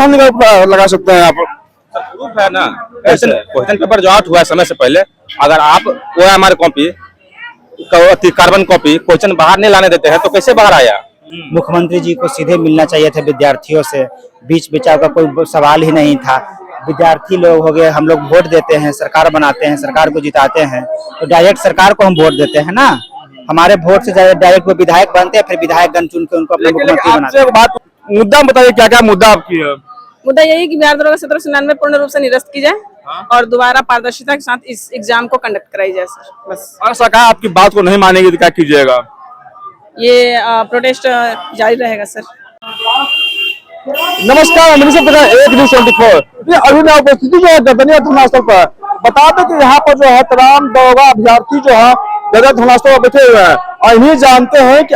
धान लगा सकते हैं आप? प्रूफ है ना, क्वेश्चन पेपर जो आउट हुआ है समय से पहले, अगर आप OMR copy, carbon copy question बाहर नहीं लाने देते हैं तो कैसे बाहर आया? मुख्यमंत्री जी को सीधे मिलना चाहिए था विद्यार्थियों से, बीच बिचाव का कोई सवाल ही नहीं था। विद्यार्थी लोग हो गए, हम लोग वोट देते हैं, सरकार बनाते हैं, सरकार को जिताते हैं, तो डायरेक्ट सरकार को हम वोट देते हैं ना। हमारे वोट से डायरेक्ट वो विधायक बनते हैं, फिर विधायकगण चुन के उनको अपने मुख्यमंत्री बनाते हैं। बात मुद्दा बताइए, क्या क्या मुद्दा आपकी है? मुद्दा यही कि बिहार दरोगा 1799 पूर्ण रूप से निरस्त की जाए और दोबारा पारदर्शिता के साथ इस एग्जाम को कंडक्ट कराई जाए सर, बस। और सरकार आपकी बात को नहीं मानेगी तो क्या कीजिएगा? ये प्रोटेस्ट जारी रहेगा सर। नमस्कार, एक न्यूज़ 24। अभी मैं उपस्थिति जो है गदनिया धरनास्थल पर, बता दें कि यहाँ पर जो है तमाम दरोगा अभ्यर्थी जो है गदर धरनास्थल पर बैठे हुए हैं और इन्हीं जानते हैं कि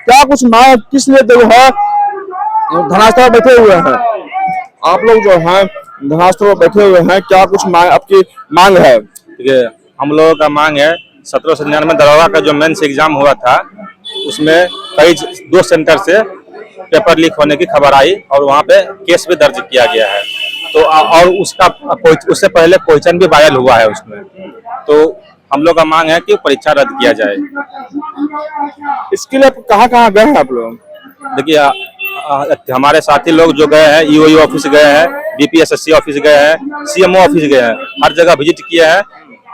क्या कुछ मांग किस लिए जो है धरनास्थल पर बैठे हुए हैं। आप लोग जो है धरनास्थल पर बैठे हुए हैं, क्या कुछ मांग आपकी मांग है? देखिए, हम लोगों का मांग है 1799 दरोगा का जो मेंस एग्जाम हुआ था उसमें कई 2 सेंटर से पेपर लीक होने की खबर आई और वहाँ पे केस भी दर्ज किया गया है। तो और उससे पहले क्वेश्चन भी वायरल हुआ है उसमें। तो हम लोग का मांग है कि परीक्षा रद्द किया जाए। इसके लिए कहाँ गए हैं आप लोग? देखिए, हमारे साथी लोग जो गए हैं, EOU ऑफिस गए हैं, BPSSC ऑफिस गए हैं, CMO ऑफिस गए हैं, हर जगह विजिट किए हैं,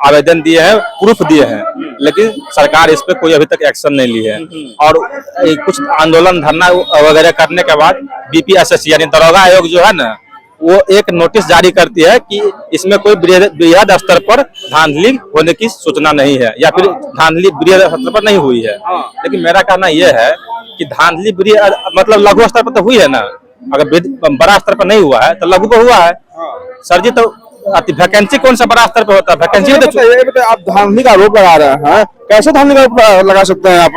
आवेदन दिए हैं, प्रूफ दिए हैं, लेकिन सरकार इस पे कोई अभी तक एक्शन नहीं ली है। और कुछ आंदोलन धरना वगैरह करने के बाद BPSSC यानी दरोगा आयोग जो है ना, वो एक नोटिस जारी करती है कि इसमें कोई बृहद स्तर पर धांधली होने की सूचना नहीं है या फिर धांधली बृहद स्तर पर नहीं हुई है। लेकिन मेरा कहना यह है कि धांधली मतलब लघु स्तर पर तो हुई है ना, अगर बड़ा स्तर पर नहीं हुआ है तो लघु पर हुआ है। सर जी, तो वैकेंसी कौन सा बड़ा स्तर पर होता है? वैकेंसी तो आप धांधली का आरोप लगा रहे हैं, कैसे धांधली का आरोप लगा सकते हैं आप?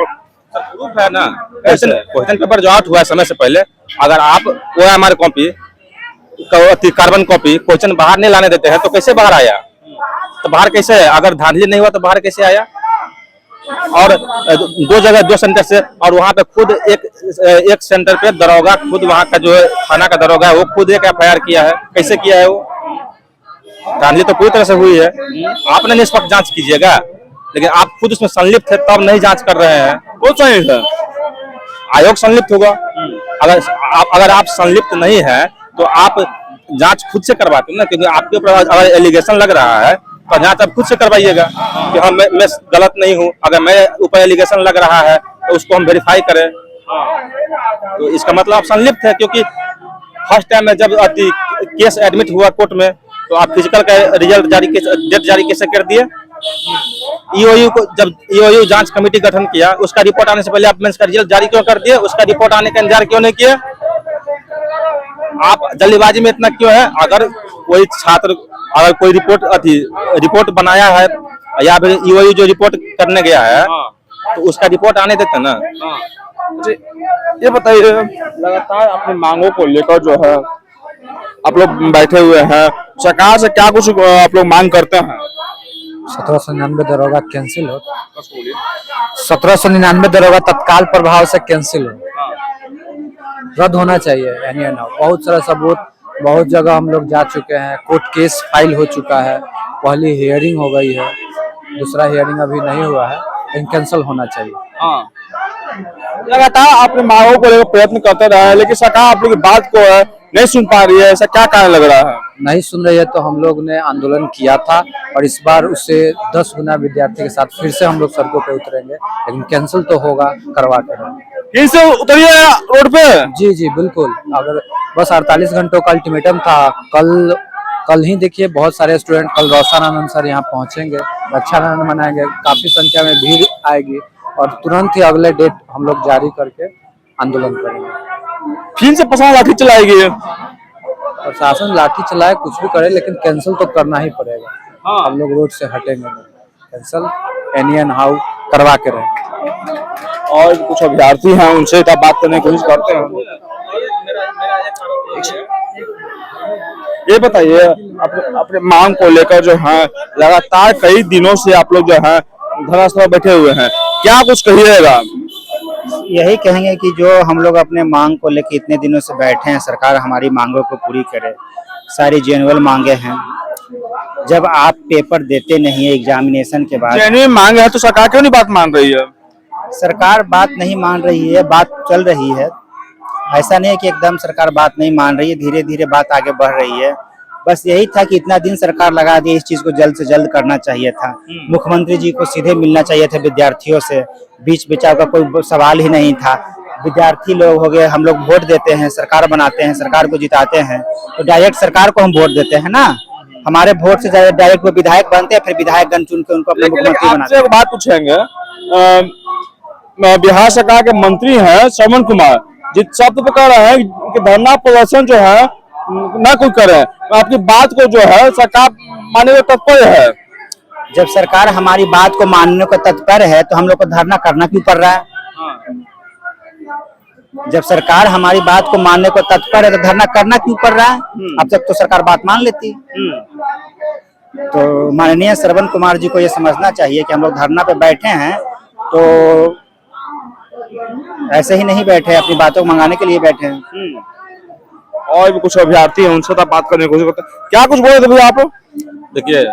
प्रूफ है ना, क्वेश्चन पेपर जो आउट हुआ है समय से पहले, अगर आप OMR copy, carbon copy question बाहर नहीं लाने देते हैं तो कैसे बाहर आया? तो बाहर कैसे है? अगर धांधली नहीं हुआ तो बाहर कैसे आया? और 2 जगह 2 सेंटर से, और वहाँ पे खुद एक सेंटर पे दरोगा खुद, वहाँ का जो है थाना का दरोगा है, वो खुद एक FIR किया है। कैसे किया है वो? धांधली तो पूरी तरह से हुई है। आपने निष्पक्ष जांच कीजिएगा, लेकिन आप खुद उसमें संलिप्त है तब नहीं जांच कर रहे हैं। कौन संलिप्त है? आयोग संलिप्त होगा। अगर आप संलिप्त नहीं है तो आप जांच खुद से करवाते हैं ना, क्योंकि आपके ऊपर अगर एलिगेशन लग रहा है तो जांच आप खुद से करवाइएगा कि हाँ मैं गलत नहीं हूँ। अगर मेरे ऊपर एलिगेशन लग रहा है तो उसको हम वेरीफाई करें, तो इसका मतलब आप संलिप्त है। क्योंकि फर्स्ट टाइम में जब केस एडमिट हुआ कोर्ट में तो आप फिजिकल का रिजल्ट डेट जारी कैसे कर दिए? EOU को जब EOU जांच कमेटी गठन किया, उसका रिपोर्ट आने से पहले आप मेंस का रिजल्ट जारी क्यों कर दिए? उसका रिपोर्ट आने का इंतजार क्यों नहीं किए? आप जल्दीबाजी में इतना क्यों है? अगर कोई छात्र अगर कोई रिपोर्ट बनाया है या फिर EOU जो रिपोर्ट करने गया है तो उसका रिपोर्ट आने देते ना। ये बताइए, लगातार अपनी मांगों को लेकर जो है आप लोग बैठे हुए हैं, सरकार से क्या कुछ आप लोग मांग करते हैं? 1799 दरोगा कैंसिल हो, 1799 दरोगा तत्काल प्रभाव से कैंसिल हो, रद्द होना चाहिए। बहुत सारा सबूत, बहुत जगह हम लोग जा चुके हैं, कोर्ट केस फाइल हो चुका है, पहली हियरिंग हो गई है, दूसरा हियरिंग अभी नहीं हुआ है, लेकिन कैंसिल होना चाहिए। लगातार अपने मांगों को लेकर प्रयत्न करते रहे, लेकिन सरकार आप लोग की बात को नहीं सुन पा रही है, ऐसा क्या कारण लग रहा है? नहीं सुन रही है तो हम लोग ने आंदोलन किया था और इस बार उससे 10 गुना विद्यार्थी के साथ फिर से हम लोग सड़कों पे उतरेंगे, लेकिन कैंसिल तो होगा, करवा कर। फिर से उतरिए रोड पे? जी बिल्कुल। अगर बस 48 घंटों का अल्टीमेटम था, कल ही देखिए बहुत सारे स्टूडेंट कल रोशनानंद सर यहाँ पहुँचेंगे, रक्षाबंधन मनाएंगे, काफी संख्या में भीड़ आएगी और तुरंत ही अगले डेट हम लोग जारी करके आंदोलन करेंगे। फिर से प्रशासन लाठी चलाएगी? प्रशासन लाठी चलाए, कुछ भी करे, लेकिन कैंसिल तो करना ही पड़ेगा। हम लोग रोड से हटेंगे नहीं, कैंसिल एनी हाउ करवा के रहेंगे। और कुछ अभ्यर्थी हैं, उनसे बात करने की कोशिश करते हैं। ये बताइए, अपने मांग को लेकर जो है लगातार कई दिनों से आप लोग जो है धरनास्थल बैठे हुए हैं, क्या कुछ कहिएगा? यही कहेंगे कि जो हम लोग अपने मांग को लेकर इतने दिनों से बैठे हैं, सरकार हमारी मांगों को पूरी करे। सारी जेन्युइन मांगे हैं। जब आप पेपर देते नहीं है एग्जामिनेशन के बाद, जेन्युइन मांग है तो सरकार क्यों नहीं बात मान रही है? सरकार बात नहीं मान रही है, बात चल रही है। ऐसा नहीं है कि एकदम सरकार बात नहीं मान रही है, धीरे धीरे बात आगे बढ़ रही है। बस यही था कि इतना दिन सरकार लगा दी, इस चीज को जल्द से जल्द करना चाहिए था। मुख्यमंत्री जी को सीधे मिलना चाहिए था विद्यार्थियों से, बीच बिचाव का कोई सवाल ही नहीं था। विद्यार्थी लोग हो गए, हम लोग वोट देते हैं, सरकार बनाते हैं, सरकार को जिताते हैं, तो डायरेक्ट सरकार को हम वोट देते हैं ना। हमारे वोट से डायरेक्ट वो विधायक बनते हैं, फिर विधायकगण चुन के उनको अपने मुख्यमंत्री बनाते आपसे एक बात पूछेंगे, बिहार सरकार के मंत्री हैं श्रवण कुमार, जिस शब्द पे कह रहे हैं कि धरना प्रदर्शन जो है ना कोई करे, आपकी बात को जो है सरकार मानने को तत्पर है। जब सरकार हमारी बात को मानने को तत्पर है तो हम लोग को धरना करना क्यों पड़ रहा है? जब सरकार हमारी बात को मानने को तत्पर है तो धरना करना क्यों पड़ रहा है? अब तक तो सरकार बात मान लेती। तो माननीय श्रवण कुमार जी को ये समझना चाहिए कि हम लोग धरना पे बैठे हैं तो ऐसे ही नहीं बैठे, अपनी बातों को मंगाने के लिए बैठे हैं। और भी कुछ अभ्यर्थी हैं, उनसे तो बात करने की कोशिश करते हैं। क्या कुछ बोले थे भैया आप? देखिए,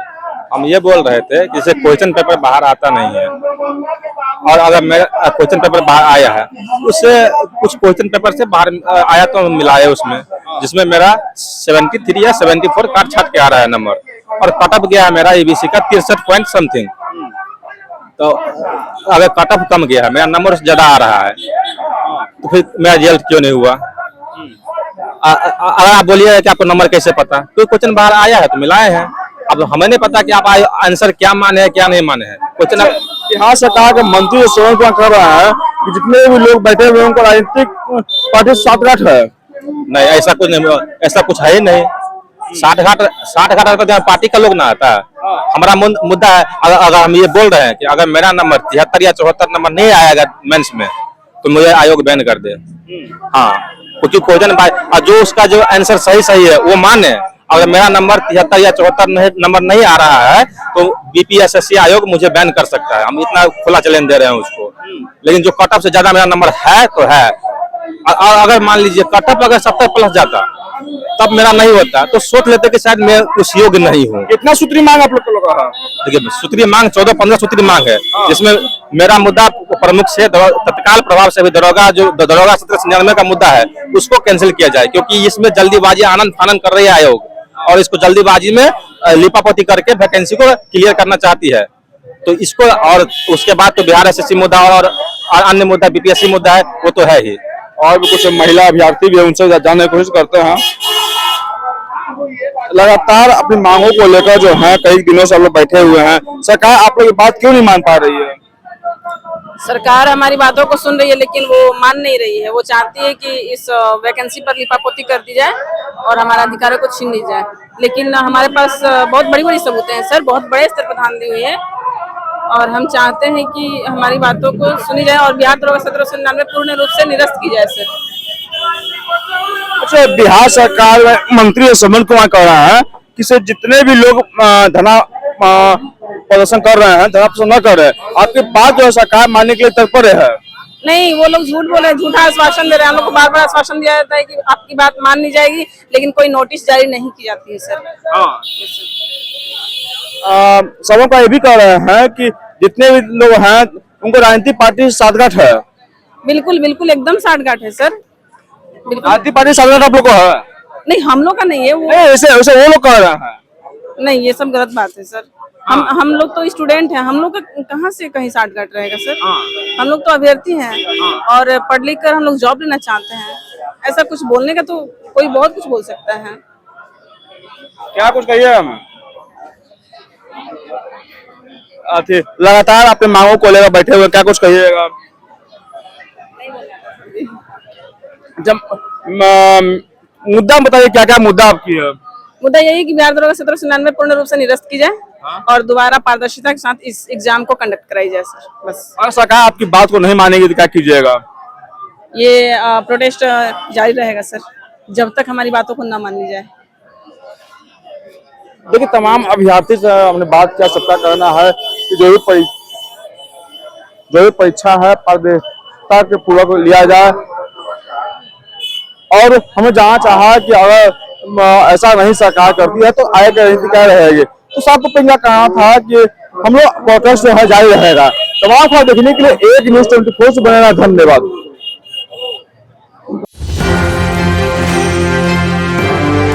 हम ये बोल रहे थे कि जैसे क्वेश्चन पेपर बाहर आता नहीं है, और अगर मेरा क्वेश्चन पेपर बाहर आया है, उससे कुछ क्वेश्चन पेपर से बाहर आया तो मिला है उसमें, जिसमें मेरा 73 या 74 काट छाट के आ रहा है नंबर, और कट ऑफ गया है मेरा एबीसी का 63 पॉइंट समथिंग। तो अगर कट ऑफ कम गया है, मेरा नंबर ज्यादा आ रहा है, तो फिर मेरा रिजल्ट क्यों नहीं हुआ? अगर आप बोलिए कि आपको नंबर कैसे पता, कोई क्वेश्चन बाहर आया है तो मिलाए हैं। अब हमें नहीं पता कि आप आंसर क्या माने हैं क्या नहीं माने हैं। क्वेश्चन बिहार सरकार के मंत्री श्रवण कुमार कर रहा है कि जितने भी लोग बैठे हुए हैं उनको राजनीतिक पार्टी से साठगांठ है। नहीं, ऐसा कुछ नहीं, ऐसा कुछ है ही नहीं। साठगांठ तो पार्टी का लोग ना आता है। हमारा मुद्दा है, अगर हम ये बोल रहे हैं कि अगर मेरा नंबर 73 या 74 नंबर नहीं आएगा मेंस में तो मुझे आयोग बैन कर दे। हाँ, क्योंकि क्वेश्चन जो उसका जो आंसर सही है वो माने। अगर मेरा नंबर 73 या 74 नंबर नहीं आ रहा है तो बीपीएसएससी आयोग मुझे बैन कर सकता है। हम इतना खुला चैलेंज दे रहे हैं उसको। लेकिन जो कट ऑफ से ज्यादा मेरा नंबर है तो है। अगर मान लीजिए कट ऑफ अगर 70 प्लस जाता तब मेरा नहीं होता तो सोच लेते कि शायद मैं उस योग्य नहीं हूँ। कितना सूत्री मांग आप लोग का? देखिए, सूत्री मांग 14-15 सूत्री मांग है, जिसमें मेरा मुद्दा प्रमुख से तत्काल प्रभाव से भी दरोगा 1799 का मुद्दा है उसको कैंसिल किया जाए, क्योंकि इसमें जल्दीबाजी आनंद फानन कर रही है आयोग, और इसको जल्दीबाजी में लिपापोती करके वैकेंसी को क्लियर करना चाहती है। तो इसको, और उसके बाद तो बिहार एसएससी मुद्दा और अन्य मुद्दा बीपीएससी मुद्दा है, वो तो है ही। और भी कुछ महिला अभ्यर्थी भी है, उनसे जानने की कोशिश करते हैं। लगातार अपनी मांगों को लेकर जो है कई दिनों से हम लोग बैठे हुए हैं, सरकार आप लोग की बात क्यों नहीं मान पा रही है? सरकार हमारी बातों को सुन रही है लेकिन वो मान नहीं रही है। वो चाहती है कि इस वैकेंसी पर लिपापोती कर दी जाए और हमारा अधिकारों को छीन ली जाए। लेकिन हमारे पास बहुत बड़ी बड़ी सबूतें हैं सर, बहुत बड़े स्तर पर धांधली हुई है, और हम चाहते हैं कि हमारी बातों को सुनी जाए और बिहार दरोगा 1799 पूर्ण रूप से निरस्त की जाए सर। अच्छा, बिहार सरकार में मंत्री श्रवण कुमार कह रहा है कि सर जितने भी लोग धरना प्रदर्शन कर रहे हैं, धरना प्रदर्शन न कर रहे हैं, आपकी बात जो है सरकार मानने के लिए तत्पर है। नहीं, वो लोग झूठ बोल रहे हैं, झूठा आश्वासन दे रहे हैं। हम लोग को बार बार आश्वासन दिया जाता है कि आपकी बात मान ली जाएगी, लेकिन कोई नोटिस जारी नहीं की जाती है सर। श्रवण कुमार ये भी कह रहे हैं कि जितने भी लोग हैं उनको राजनीतिक पार्टी से साठगांठ है। बिल्कुल बिल्कुल एकदम साठगांठ है सर। राजनीतिक पार्टी से साठगांठ आप लोग को है? नहीं, हम लोग का नहीं है वो। ऐसे वो लोग कह रहे हैं। नहीं, ये सब गलत बात है सर। हम लोग तो स्टूडेंट हैं, हम लोग का कहाँ से कहीं साठगांठ रहेगा सर। हम लोग तो अभ्यर्थी हैं और पढ़ लिख कर हम लोग जॉब लेना चाहते हैं। ऐसा कुछ बोलने का तो कोई बहुत कुछ बोल सकता है। क्या कुछ कहिए हम? लगातार अपने मांगों को लेकर बैठे हुए, क्या कुछ कहिएगा? जब मुद्दा बताइए, क्या क्या मुद्दा आपकी है? मुद्दा यही है कि बिहार दरोगा 1799 पूर्ण रूप से निरस्त की जाए और दोबारा पारदर्शिता के साथ इस एग्जाम को कंडक्ट कराई जाए सर, बस। और सरकार आपकी बात को नहीं मानेगी तो क्या कीजिएगा? ये प्रोटेस्ट जारी रहेगा सर, जब तक हमारी बातों को न मान ली जाए। देखिए, तमाम अभ्यर्थी से हमने बात किया, सबका कहना है कि जो भी परीक्षा है आवश्यकता के पूर्वक लिया जाए। और हमें जानना चाहा कि अगर ऐसा नहीं सरकार करती है तो आगे की रणनीति क्या रहेगी। तो साफ तौर पर इनका कहना था कि हम लोग प्रोटेस्ट जो है जारी रहेगा। तमाम खबर देखने के लिए एक न्यूज़ 24 से बने रहना। धन्यवाद।